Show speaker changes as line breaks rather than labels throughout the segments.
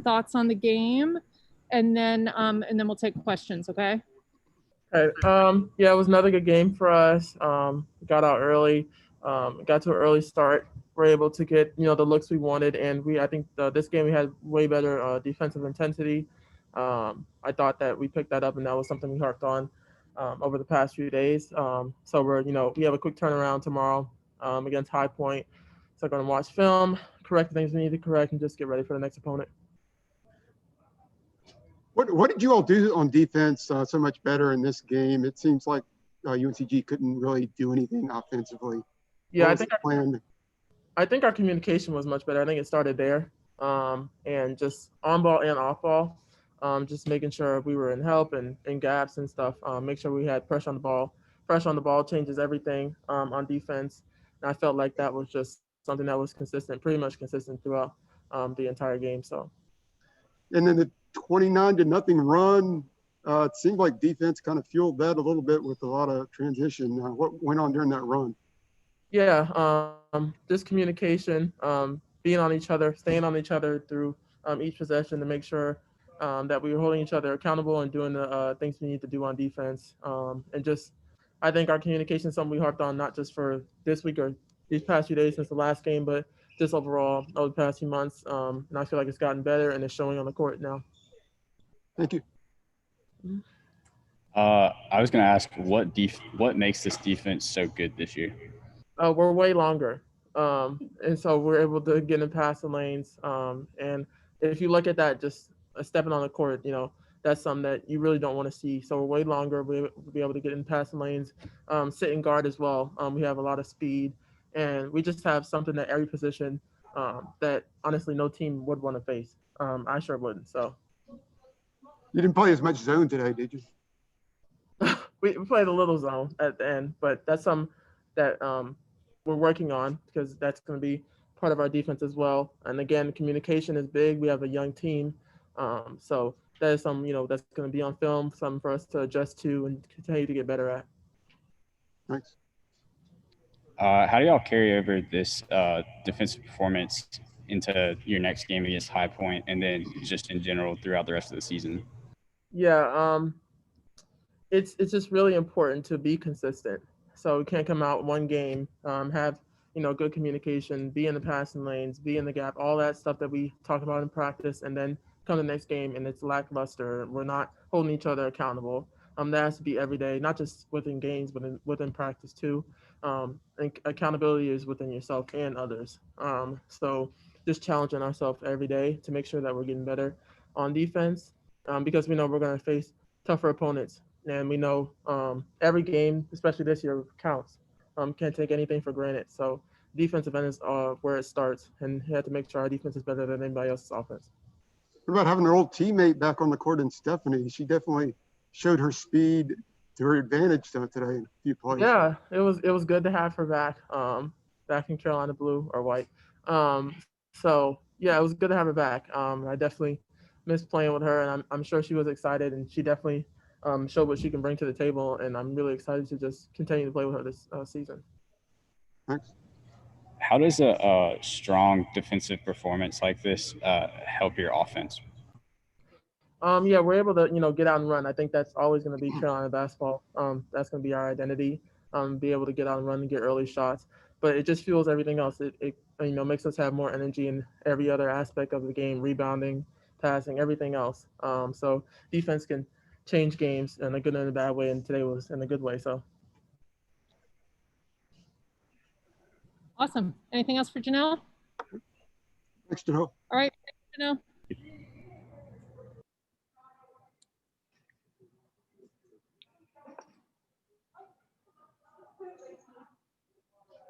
thoughts on the game, and then we'll take questions. Okay.
Okay. Yeah, it was another good game for us. Got out early, got to an early start. We're able to get the looks we wanted, and I think this game we had way better defensive intensity. I thought that we picked that up, and that was something we harped on over the past few days. So we have a quick turnaround tomorrow against High Point. So I'm going to watch film, correct the things we need to correct, and just get ready for the next opponent.
What did you all do on defense so much better in this game? It seems like UNCG couldn't really do anything offensively.
Yeah, I think our communication was much better. I think it started there, and just on ball and off ball, just making sure we were in help and in gaps and stuff. Make sure we had pressure on the ball. Pressure on the ball changes everything on defense, and I felt like that was just something that was consistent, pretty much consistent throughout the entire game. So.
And then the 29-0 run, it seemed like defense kind of fueled that a little bit with a lot of transition. What went on during that run?
Yeah, just communication, being on each other, staying on each other through each possession to make sure that we were holding each other accountable and doing the things we need to do on defense. And just, I think our communication is something we harped on not just for this week or these past few days since the last game, but just overall over the past few months. And I feel like it's gotten better and it's showing on the court now.
Thank you.
I was going to ask what makes this defense so good this year?
We're way longer. And so we're able to get in past the lanes. And if you look at that, just stepping on the court, that's something that you really don't want to see. So we're way longer. We'll be able to get in past the lanes, sit in guard as well. We have a lot of speed, and we just have something at every position that honestly no team would want to face. I sure wouldn't. So.
You didn't play as much zone today, did you?
we played a little zone at the end, but that's something that we're working on because that's going to be part of our defense as well. And again, communication is big. We have a young team. So that is something, that's going to be on film, something for us to adjust to and continue to get better at.
Thanks.
How do y'all carry over this defensive performance into your next game against High Point and then just in general throughout the rest of the season?
Yeah, it's just really important to be consistent. So we can't come out one game, have good communication, be in the passing lanes, be in the gap, all that stuff that we talk about in practice, and then come the next game and it's lackluster. We're not holding each other accountable. That has to be every day, not just within games, but within practice too. And accountability is within yourself and others. So just challenging ourselves every day to make sure that we're getting better on defense, because we know we're going to face tougher opponents. And we know every game, especially this year, counts. Can't take anything for granted. So defensive end is where it starts, and you have to make sure our defense is better than anybody else's offense.
What about having her old teammate back on the court in Stephanie? She definitely showed her speed to her advantage today in a few plays.
Yeah, it was good to have her back, back in Carolina blue or white. So yeah, it was good to have her back. I definitely missed playing with her, and I'm sure she was excited, and she definitely showed what she can bring to the table, and I'm really excited to just continue to play with her this season.
Thanks.
How does a strong defensive performance like this help your offense?
Yeah, we're able to get out and run. I think that's always going to be Carolina basketball. That's going to be our identity. Be able to get out and run and get early shots, but it just fuels everything else. It makes us have more energy in every other aspect of the game, rebounding, passing, everything else. So defense can change games in a good and a bad way, and today was in a good way. So
awesome. Anything else for Janelle?
Thanks, Janelle.
All right, Janelle. I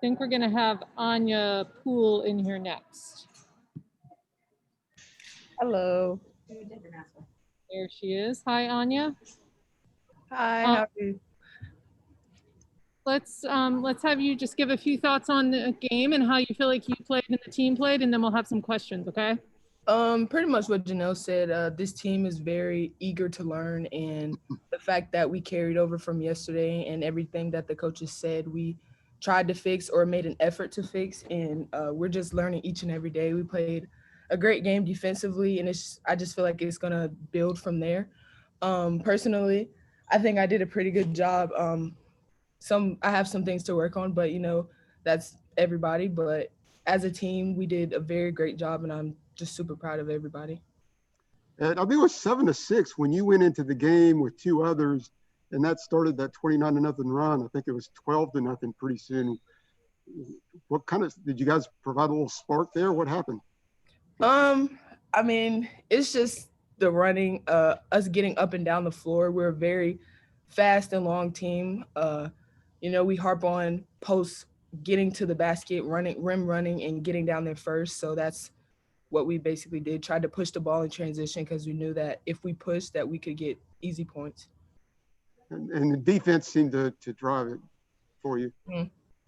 think we're going to have Anya Poole in here next.
Hello.
There she is. Hi, Anya.
Hi, how are you?
Let's have you just give a few thoughts on the game and how you feel like you played and the team played, and then we'll have some questions, okay?
Pretty much what Janelle said. This team is very eager to learn, and the fact that we carried over from yesterday and everything that the coaches said we tried to fix or made an effort to fix, and we're just learning each and every day. We played a great game defensively, and I just feel like it's gonna build from there. Personally, I think I did a pretty good job. I have some things to work on, but that's everybody. But as a team, we did a very great job, and I'm just super proud of everybody.
And I think it was 7-6 when you went into the game with two others, and that started that 29-0 run. I think it was 12-0 pretty soon. What kind of did you guys provide a little spark there? What happened?
I mean, it's just the running, us getting up and down the floor. We're a very fast and long team. We harp on posts, getting to the basket, rim running, and getting down there first. So that's what we basically did. Tried to push the ball in transition because we knew that if we pushed, that we could get easy points.
And the defense seemed to drive it for you.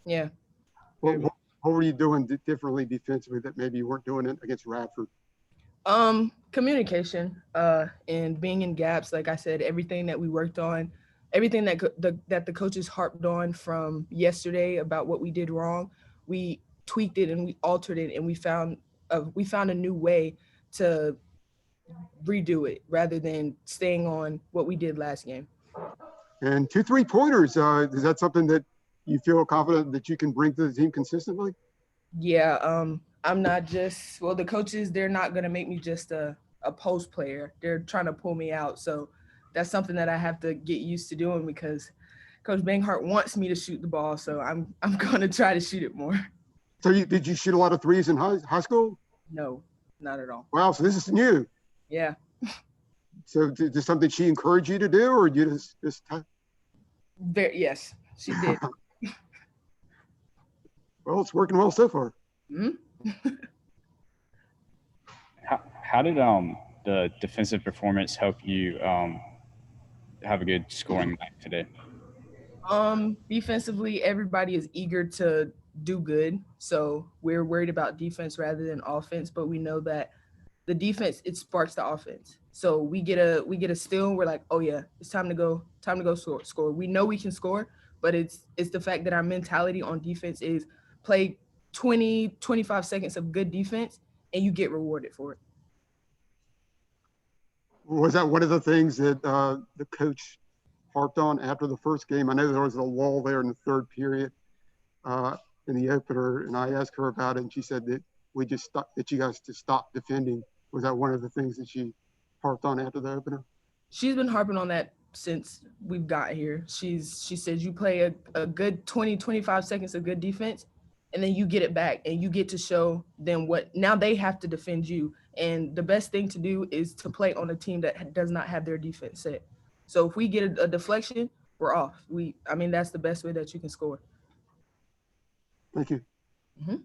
Yeah.
What were you doing differently defensively that maybe you weren't doing it against Radford?
Communication, and being in gaps. Like I said, everything that we worked on, everything that the coaches harped on from yesterday about what we did wrong, we tweaked it and we altered it, and we found a new way to redo it rather than staying on what we did last game.
And 2 3-pointers, is that something that you feel confident that you can bring to the team consistently?
Yeah, I'm not just, the coaches, they're not going to make me just a post player. They're trying to pull me out. So that's something that I have to get used to doing because Coach Banghart wants me to shoot the ball. So I'm going to try to shoot it more.
So did you shoot a lot of threes in high school?
No, not at all.
Wow, so this is new.
Yeah.
So did something she encourage you to do, or you just
Yes, she did.
Well, it's working well so far.
Mm-hmm.
How did the defensive performance help you have a good scoring night today?
Defensively, everybody is eager to do good, so we're worried about defense rather than offense. But we know that the defense, it sparks the offense. So we get a steal, and we're like, oh yeah, it's time to go score. We know we can score, but it's the fact that our mentality on defense is play 20-25 seconds of good defense, and you get rewarded for it.
Was that one of the things that the coach harped on after the first game? I know there was a lull there in the third period in the opener, and I asked her about it, and she said that that you guys just stop defending. Was that one of the things that she harped on after the opener?
She's been harping on that since we've got here. She says you play a good 20-25 seconds of good defense, and then you get it back, and you get to show them what now they have to defend you. And the best thing to do is to play on a team that does not have their defense set. So if we get a deflection, we're off. That's the best way that you can score.
Thank you.
Mm-hmm.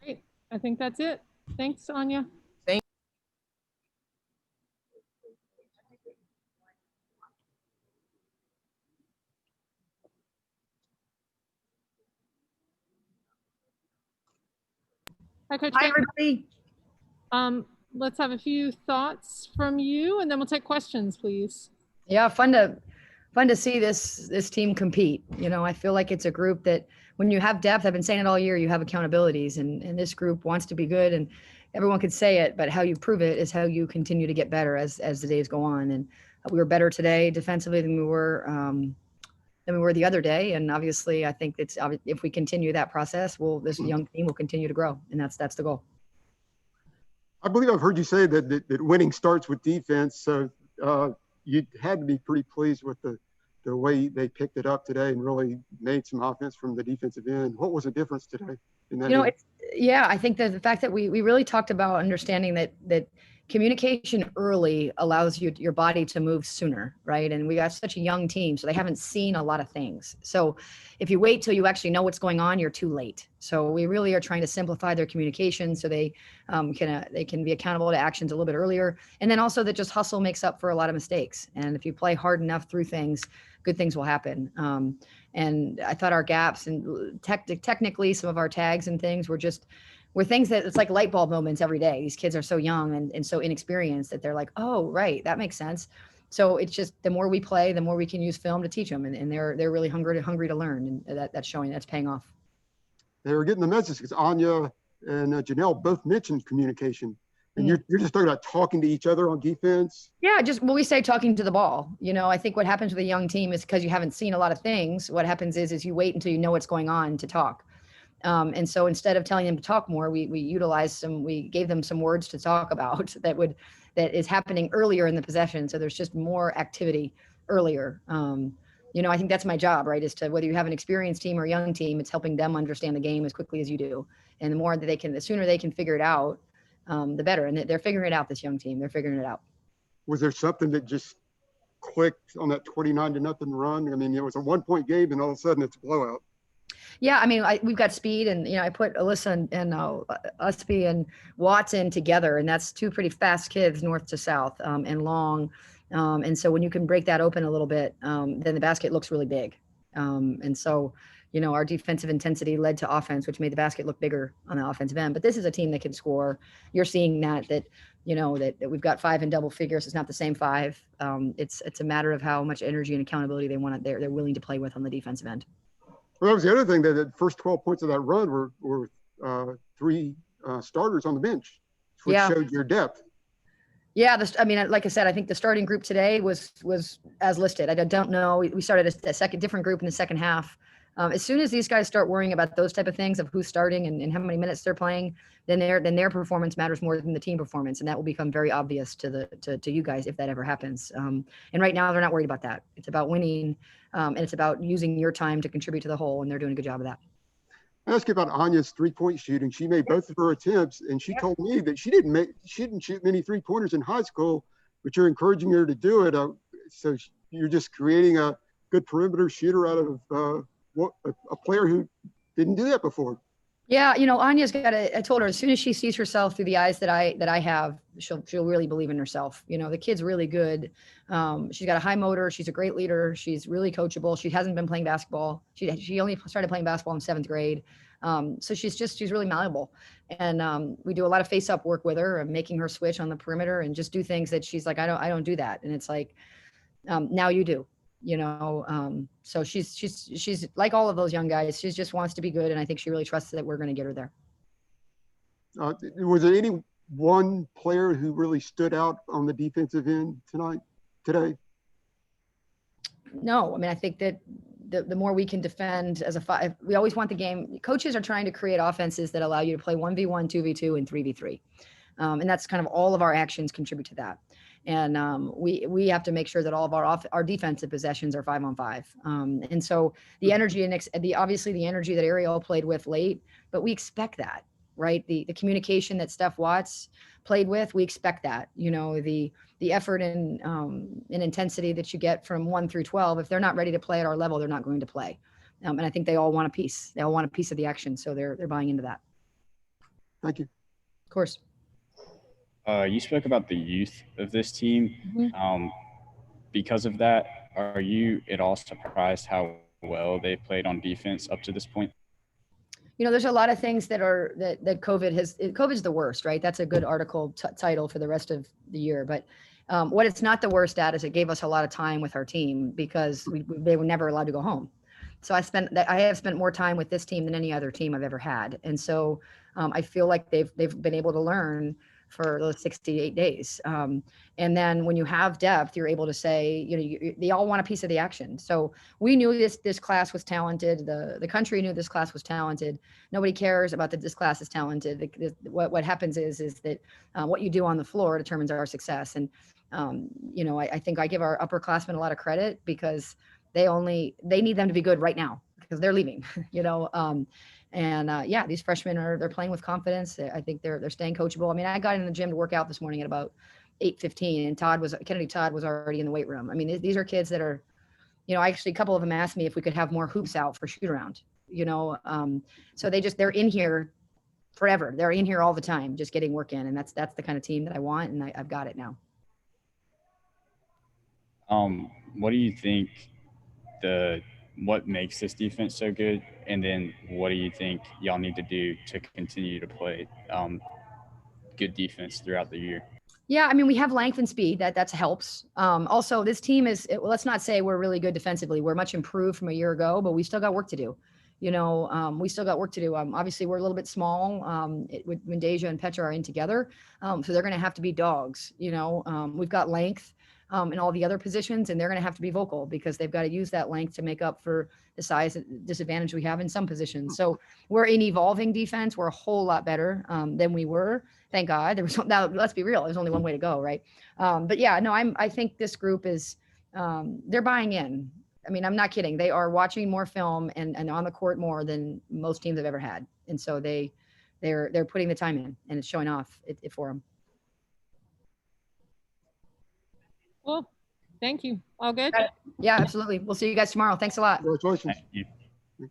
Great. I think that's it. Thanks, Anya. Hi, Coach.
Hi, everybody.
Let's have a few thoughts from you, and then we'll take questions, please.
Yeah, fun to see this team compete. I feel like it's a group that when you have depth, I've been saying it all year, you have accountabilities, and this group wants to be good, and everyone could say it, but how you prove it is how you continue to get better as the days go on. And we were better today defensively than we were the other day. And obviously, I think if we continue that process, this young team will continue to grow, and that's the goal.
I believe I've heard you say that winning starts with defense. So you had to be pretty pleased with the way they picked it up today and really made some offense from the defensive end. What was the difference today in that?
I think that the fact that we really talked about understanding that communication early allows your body to move sooner, right? And we got such a young team, so they haven't seen a lot of things. So if you wait till you actually know what's going on, you're too late. So we really are trying to simplify their communication so they can be accountable to actions a little bit earlier. And then also that just hustle makes up for a lot of mistakes. And if you play hard enough through things, good things will happen. And I thought our gaps and technically some of our tags and things were things that it's like light bulb moments every day. These kids are so young and so inexperienced that they're like, oh, right, that makes sense. So it's just the more we play, the more we can use film to teach them. And they're really hungry to learn. And that's paying off.
They were getting the message because Anya and Janelle both mentioned communication. And you're just talking about talking to each other on defense.
Yeah, we say talking to the ball. I think what happens with a young team is because you haven't seen a lot of things. What happens is you wait until you know what's going on to talk. And so instead of telling them to talk more, we gave them some words to talk about that is happening earlier in the possession. So there's just more activity earlier. I think that's my job, right? Is to, whether you have an experienced team or a young team, it's helping them understand the game as quickly as you do. And the sooner they can figure it out, the better. And they're figuring it out, this young team. They're figuring it out.
Was there something that just clicked on that 29-0 run? I mean, it was a 1-point game and all of a sudden it's a blowout.
Yeah, I mean, we've got speed, and I put Alyssa and Usby and Watson together, and that's two pretty fast kids, north to south, and long. And so when you can break that open a little bit, then the basket looks really big. And so, our defensive intensity led to offense, which made the basket look bigger on the offensive end. But this is a team that can score. You're seeing that we've got 5 in double figures. It's not the same 5. It's a matter of how much energy and accountability they're willing to play with on the defensive end.
Well, that was the other thing, that the first 12 points of that run were 3 starters on the bench, which showed your depth.
Yeah, like I said, I think the starting group today was as listed. I don't know. We started a different group in the second half. As soon as these guys start worrying about those type of things of who's starting and how many minutes they're playing, then their performance matters more than the team performance, and that will become very obvious to you guys if that ever happens. And right now they're not worried about that. It's about winning, and it's about using your time to contribute to the whole, and they're doing a good job of that.
I asked you about Anya's 3-point shooting. She made both of her attempts, and she told me that she didn't shoot many 3-pointers in high school, but you're encouraging her to do it. So you're just creating a good perimeter shooter out of a player who didn't do that before.
Yeah, Anya's I told her, as soon as she sees herself through the eyes that I have, she'll really believe in herself. The kid's really good. She's got a high motor. She's a great leader. She's really coachable. She hasn't been playing basketball. She only started playing basketball in 7th grade. So she's really malleable. And we do a lot of face-up work with her and making her switch on the perimeter and just do things that she's like, I don't do that. And it's like, now you do. So she's like all of those young guys. She just wants to be good, and I think she really trusts that we're going to get her there.
Was there any one player who really stood out on the defensive end today?
No, I mean, I think that the more we can defend as a 5, we always want the game. Coaches are trying to create offenses that allow you to play 1v1, 2v2, and 3v3. And that's kind of all of our actions contribute to that. And we have to make sure that all of our defensive possessions are 5-on-5. And so the energy obviously the energy that Ariel played with late, but we expect that, right? The communication that Steph Watts played with, we expect that. The effort and intensity that you get from 1 through 12. If they're not ready to play at our level, they're not going to play. And I think they all want a piece. They all want a piece of the action, so they're buying into that.
Thank you.
Of course.
You spoke about the youth of this team.
Mm-hmm.
Because of that, are you at all surprised how well they played on defense up to this point?
There's a lot of things that COVID's the worst, right? That's a good article title for the rest of the year. But what it's not the worst at is it gave us a lot of time with our team because they were never allowed to go home. So I have spent more time with this team than any other team I've ever had. And so I feel like they've been able to learn for those 68 days. And then when you have depth, you're able to say, they all want a piece of the action. So we knew this class was talented. The country knew this class was talented. Nobody cares about that this class is talented. What happens is that what you do on the floor determines our success. And, I think I give our upperclassmen a lot of credit because they need them to be good right now because they're leaving, these freshmen they're playing with confidence. I think they're staying coachable. I mean, I got in the gym to work out this morning at about 8:15, and Kennedy Todd was already in the weight room. I mean, these are kids that are, actually a couple of them asked me if we could have more hoops out for shoot around, so they're in here forever. They're in here all the time, just getting work in. And that's the kind of team that I want. And I've got it now.
What do you think what makes this defense so good? And then what do you think y'all need to do to continue to play good defense throughout the year?
Yeah, I mean, we have length and speed. That helps. Also, this team let's not say we're really good defensively. We're much improved from a year ago, but we still got work to do. We still got work to do. Obviously, we're a little bit small when Deja and Petra are in together. So they're going to have to be dogs. We've got length in all the other positions, and they're going to have to be vocal because they've got to use that length to make up for the size disadvantage we have in some positions. So we're an evolving defense. We're a whole lot better than we were. Thank God. Now, let's be real. There's only one way to go, right? But yeah, no, I think this group is they're buying in. I mean, I'm not kidding. They are watching more film and on the court more than most teams have ever had. And so they're putting the time in, and it's showing off it for them.
Well, thank you. All good?
Yeah, absolutely. We'll see you guys tomorrow. Thanks a lot.
Congratulations.
Thank you.